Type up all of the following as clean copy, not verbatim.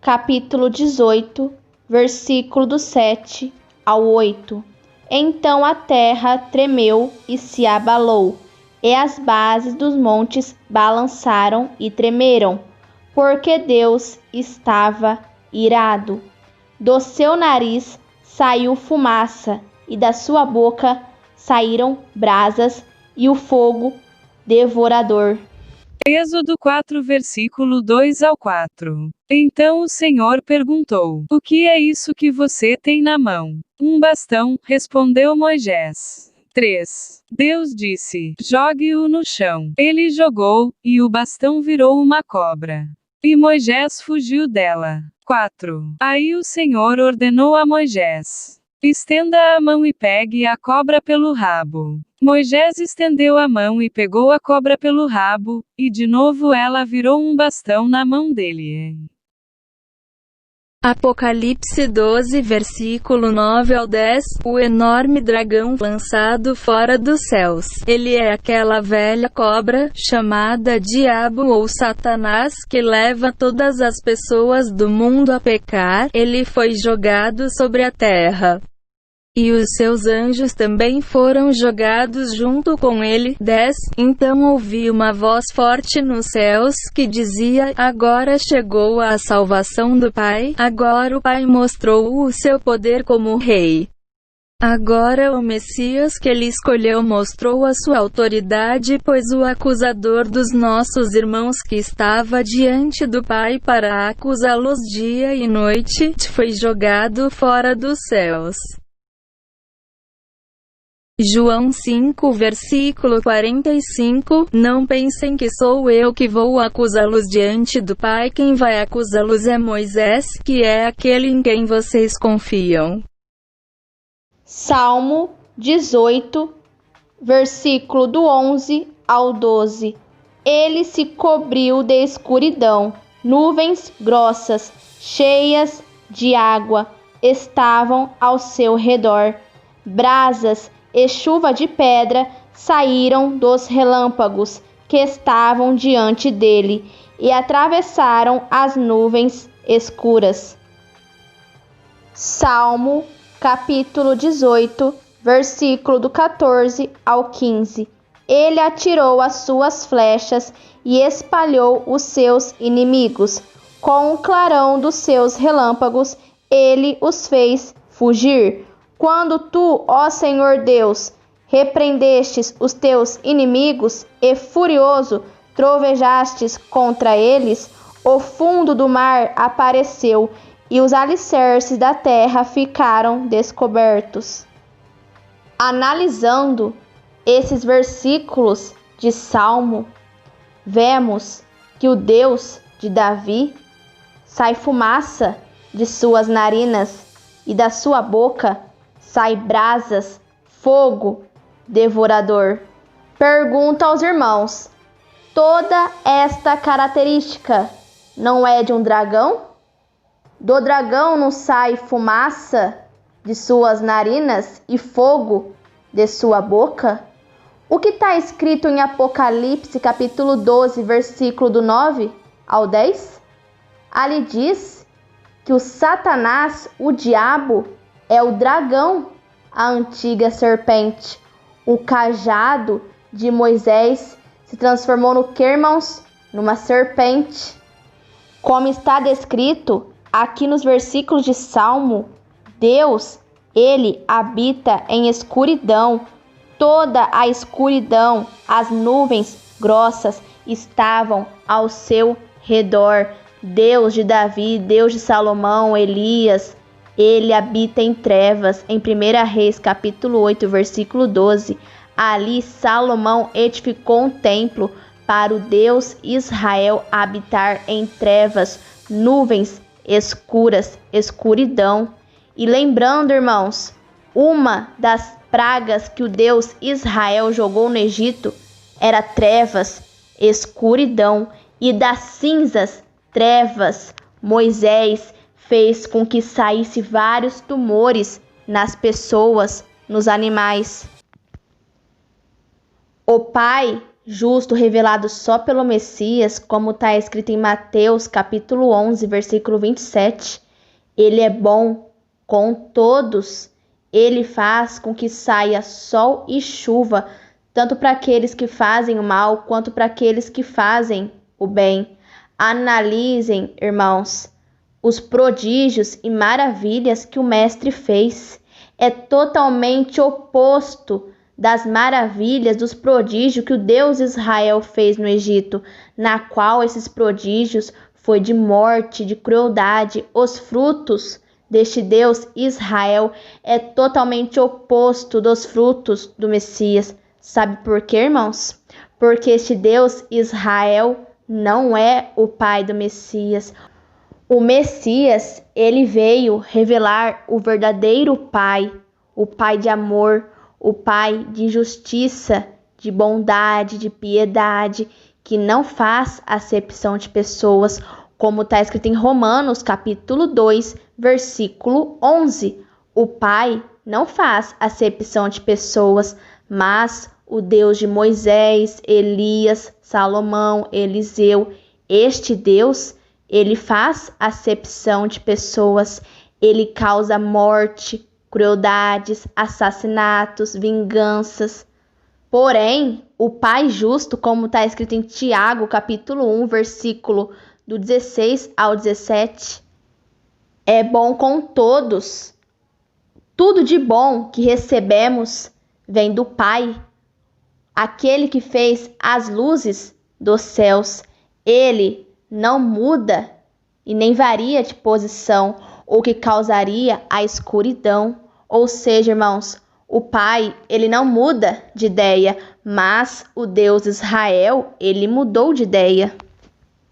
capítulo 18, versículo do 7 ao 8. Então a terra tremeu e se abalou, e as bases dos montes balançaram e tremeram, porque Deus estava irado. Do seu nariz saiu fumaça, e da sua boca saíram brasas e o fogo devorador. Êxodo 4, versículo 2 ao 4. Então o Senhor perguntou: O que é isso que você tem na mão? Um bastão, respondeu Moisés. 3. Deus disse: Jogue-o no chão. Ele jogou, e o bastão virou uma cobra. E Moisés fugiu dela. 4. Aí o Senhor ordenou a Moisés: Estenda a mão e pegue a cobra pelo rabo. Moisés estendeu a mão e pegou a cobra pelo rabo, e de novo ela virou um bastão na mão dele. Apocalipse 12, versículo 9 ao 10. O enorme dragão lançado fora dos céus. Ele é aquela velha cobra, chamada Diabo ou Satanás, que leva todas as pessoas do mundo a pecar. Ele foi jogado sobre a terra. E os seus anjos também foram jogados junto com ele. 10. Então ouvi uma voz forte nos céus, que dizia: Agora chegou a salvação do Pai. Agora o Pai mostrou o seu poder como Rei. Agora o Messias que ele escolheu mostrou a sua autoridade, pois o acusador dos nossos irmãos que estava diante do Pai para acusá-los dia e noite, foi jogado fora dos céus. João 5, versículo 45. Não pensem que sou eu que vou acusá-los diante do Pai. Quem vai acusá-los é Moisés, que é aquele em quem vocês confiam. Salmo 18, versículo do 11 ao 12. Ele se cobriu de escuridão, nuvens grossas, cheias de água, estavam ao seu redor. Brasas e chuva de pedra saíram dos relâmpagos que estavam diante dele e atravessaram as nuvens escuras. Salmo, capítulo 18, versículo do 14 ao 15. Ele atirou as suas flechas e espalhou os seus inimigos. Com o clarão dos seus relâmpagos, ele os fez fugir. Quando tu, ó Senhor Deus, repreendestes os teus inimigos e furioso trovejastes contra eles, o fundo do mar apareceu e os alicerces da terra ficaram descobertos. Analisando esses versículos de Salmo, vemos que o Deus de Davi sai fumaça de suas narinas e da sua boca sai brasas, fogo devorador. Pergunta aos irmãos: toda esta característica não é de um dragão? Do dragão não sai fumaça de suas narinas e fogo de sua boca? O que está escrito em Apocalipse capítulo 12, versículo do 9 ao 10? Ali diz que o Satanás, o diabo, é o dragão, a antiga serpente. O cajado de Moisés se transformou no quê, irmãos? Numa serpente. Como está descrito aqui nos versículos de Salmo, Deus, ele habita em escuridão. Toda a escuridão, as nuvens grossas estavam ao seu redor. Deus de Davi, Deus de Salomão, Elias, ele habita em trevas. Em 1 Reis, capítulo 8, versículo 12, ali Salomão edificou um templo para o Deus Israel habitar em trevas, nuvens escuras, escuridão. E lembrando, irmãos, uma das pragas que o Deus Israel jogou no Egito era trevas, escuridão, e das cinzas, trevas, Moisés fez com que saísse vários tumores nas pessoas, nos animais. O Pai justo revelado só pelo Messias, como está escrito em Mateus capítulo 11, versículo 27, ele é bom com todos. Ele faz com que saia sol e chuva, tanto para aqueles que fazem o mal, quanto para aqueles que fazem o bem. Analisem, irmãos, os prodígios e maravilhas que o Mestre fez. É totalmente oposto das maravilhas, dos prodígios que o Deus Israel fez no Egito, na qual esses prodígios foi de morte, de crueldade. Os frutos deste Deus Israel é totalmente oposto dos frutos do Messias. Sabe por quê, irmãos? Porque este Deus Israel não é o pai do Messias. O Messias, ele veio revelar o verdadeiro pai, o pai de amor, o pai de justiça, de bondade, de piedade, que não faz acepção de pessoas, como está escrito em Romanos capítulo 2, versículo 11. O pai não faz acepção de pessoas, mas o Deus de Moisés, Elias, Salomão, Eliseu, este Deus, ele faz acepção de pessoas, ele causa morte, crueldades, assassinatos, vinganças. Porém, o Pai justo, como está escrito em Tiago, capítulo 1, versículo do 16 ao 17, é bom com todos. Tudo de bom que recebemos vem do Pai, aquele que fez as luzes dos céus. Ele não muda e nem varia de posição, o que causaria a escuridão. Ou seja, irmãos, o Pai, ele não muda de ideia, mas o Deus Israel, ele mudou de ideia.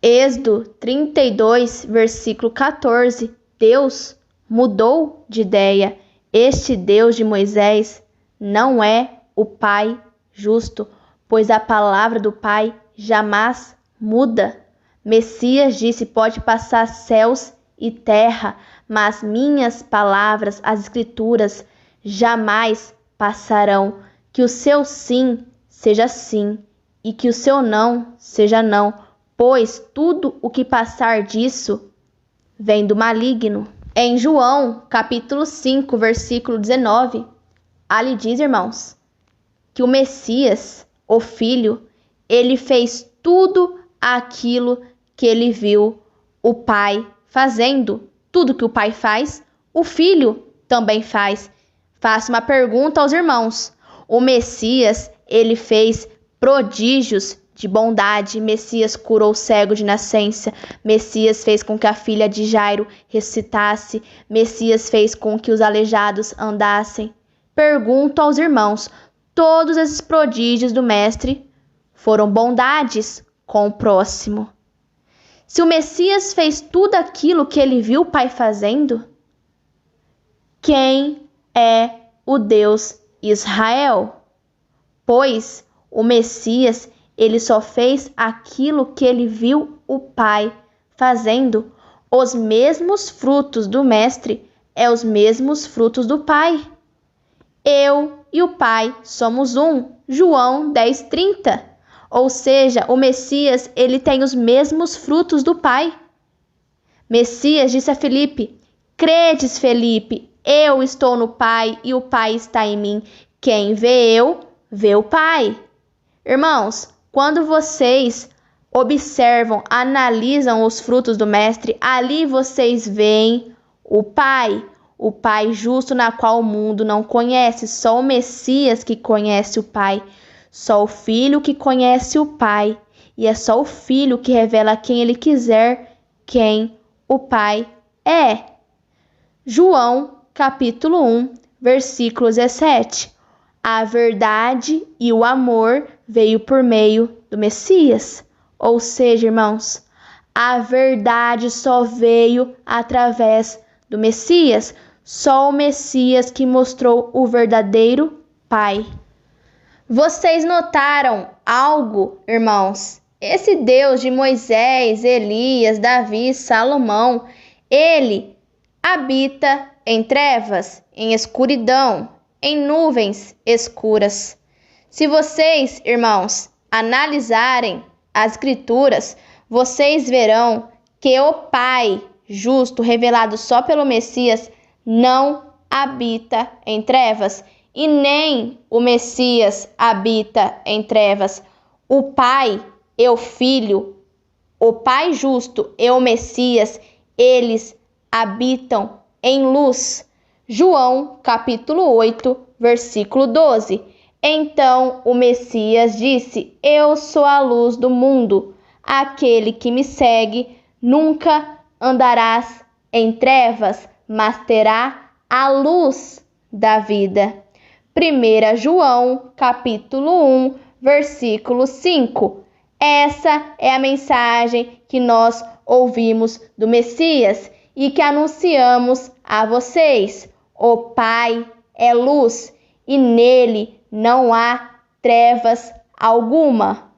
Êxodo 32, versículo 14, Deus mudou de ideia. Este Deus de Moisés não é o Pai justo, pois a palavra do Pai jamais muda. Messias disse: pode passar céus e terra, mas minhas palavras, as escrituras, jamais passarão. Que o seu sim seja sim e que o seu não seja não, pois tudo o que passar disso vem do maligno. Em João, capítulo 5, versículo 19, ali diz, irmãos, que o Messias, o Filho, ele fez tudo aquilo que ele viu o Pai fazendo. Tudo que o Pai faz, o Filho também faz. Faço uma pergunta aos irmãos. O Messias, ele fez prodígios de bondade. Messias curou o cego de nascença. Messias fez com que a filha de Jairo ressuscitasse. Messias fez com que os aleijados andassem. Pergunto aos irmãos, todos esses prodígios do Mestre foram bondades com o próximo. Se o Messias fez tudo aquilo que ele viu o Pai fazendo, quem é o Deus Israel? Pois o Messias, ele só fez aquilo que ele viu o Pai fazendo. Os mesmos frutos do Mestre é os mesmos frutos do Pai. Eu e o Pai somos um. João 10:30. Ou seja, o Messias, ele tem os mesmos frutos do Pai. Messias disse a Felipe: credes, Felipe, eu estou no Pai e o Pai está em mim. Quem vê eu, vê o Pai. Irmãos, quando vocês observam, analisam os frutos do Mestre, ali vocês veem o Pai justo, na qual o mundo não conhece. Só o Messias que conhece o Pai. Só o Filho que conhece o Pai, e é só o Filho que revela quem ele quiser, quem o Pai é. João, capítulo 1, versículo 17. A verdade e o amor veio por meio do Messias. Ou seja, irmãos, a verdade só veio através do Messias. Só o Messias que mostrou o verdadeiro Pai. Vocês notaram algo, irmãos? Esse Deus de Moisés, Elias, Davi, Salomão, ele habita em trevas, em escuridão, em nuvens escuras. Se vocês, irmãos, analisarem as Escrituras, vocês verão que o Pai justo, revelado só pelo Messias, não habita em trevas, e nem o Messias habita em trevas. O Pai e o Filho, o Pai justo e o Messias, eles habitam em luz. João, capítulo 8, versículo 12. Então o Messias disse: Eu sou a luz do mundo. Aquele que me segue nunca andarás em trevas, mas terá a luz da vida. 1 João, capítulo 1, versículo 5. Essa é a mensagem que nós ouvimos do Messias e que anunciamos a vocês. O Pai é luz e nele não há trevas alguma.